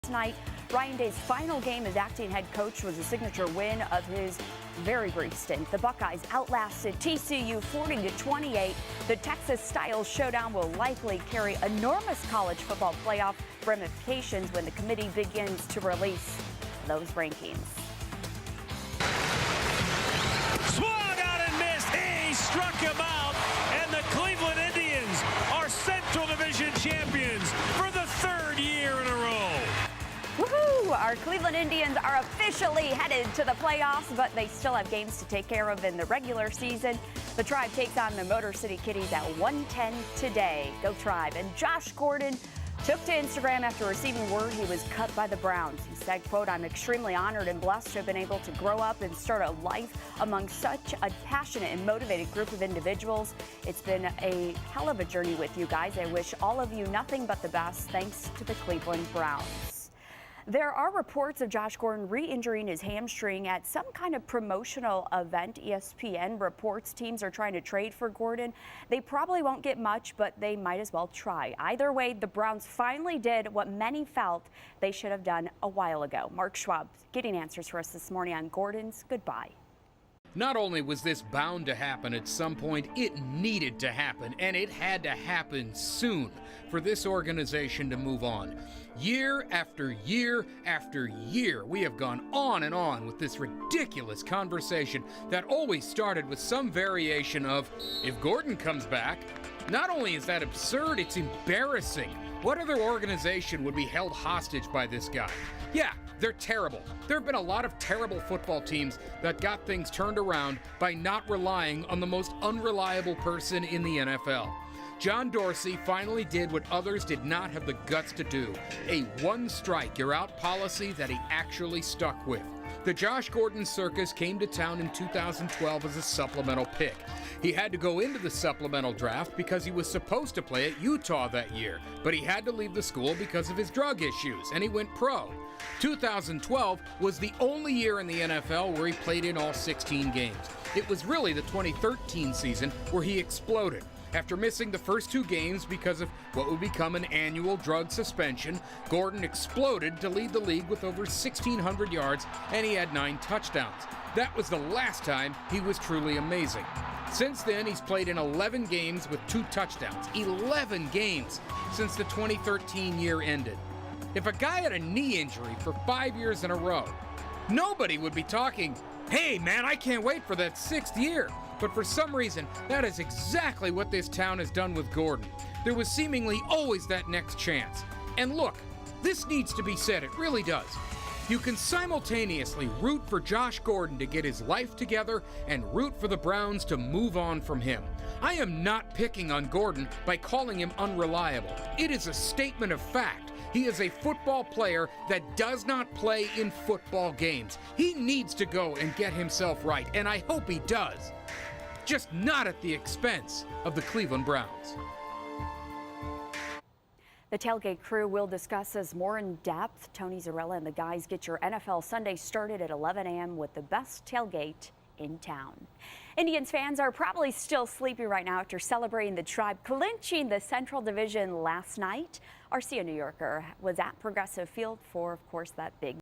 Night, Ryan Day's final game as acting head coach was a signature win of his very brief stint. The Buckeyes outlasted TCU 40-28. The Texas-style showdown will likely carry enormous college football playoff ramifications when the committee begins to release those rankings. Swung out and missed. He struck him out, and the Cleveland Indians are Central Division champions for the third year in a row. Woohoo! Our Cleveland Indians are officially headed to the playoffs, but they still have games to take care of in the regular season. The Tribe takes on the Motor City Kitties at 1:10 today. Go Tribe. And Josh Gordon took to Instagram after receiving word he was cut by the Browns. He said, quote, "I'm extremely honored and blessed to have been able to grow up and start a life among such a passionate and motivated group of individuals. It's been a hell of a journey with you guys. I wish all of you nothing but the best. Thanks to the Cleveland Browns." There are reports of Josh Gordon re-injuring his hamstring at some kind of promotional event. ESPN reports teams are trying to trade for Gordon. They probably won't get much, but they might as well try. Either way, the Browns finally did what many felt they should have done a while ago. Mark Schwab getting answers for us this morning on Gordon's goodbye. Not only was this bound to happen at some point, it needed to happen, and it had to happen soon for this organization to move on. Year after year after year, we have gone on and on with this ridiculous conversation that always started with some variation of, if Gordon comes back. Not only is that absurd, it's embarrassing. What other organization would be held hostage by this guy? Yeah, they're terrible. There have been a lot of terrible football teams that got things turned around by not relying on the most unreliable person in the NFL. John Dorsey finally did what others did not have the guts to do, a one-strike-you're-out policy that he actually stuck with. The Josh Gordon circus came to town in 2012 as a supplemental pick. He had to go into the supplemental draft because he was supposed to play at Utah that year, but he had to leave the school because of his drug issues, and he went pro. 2012 was the only year in the NFL where he played in all 16 games. It was really the 2013 season where he exploded. After missing the first 2 games because of what would become an annual drug suspension, Gordon exploded to lead the league with over 1,600 yards, and he had 9 touchdowns. That was the last time he was truly amazing. Since then, he's played in 11 games with 2 touchdowns. 11 games since the 2013 year ended. If a guy had a knee injury for 5 years in a row, nobody would be talking, "Hey man, I can't wait for that 6th year." But for some reason, that is exactly what this town has done with Gordon. There was seemingly always that next chance. And look, this needs to be said, it really does. You can simultaneously root for Josh Gordon to get his life together and root for the Browns to move on from him. I am not picking on Gordon by calling him unreliable. It is a statement of fact. He is a football player that does not play in football games. He needs to go and get himself right, and I hope he does. Just not at the expense of the Cleveland Browns. The Tailgate crew will discuss this more in depth. Tony Zarella and the guys get your NFL Sunday started at 11 a.m. with the best tailgate in town. Indians fans are probably still sleepy right now after celebrating the Tribe clinching the Central Division last night. Arcia New Yorker was at Progressive Field for, of course, that big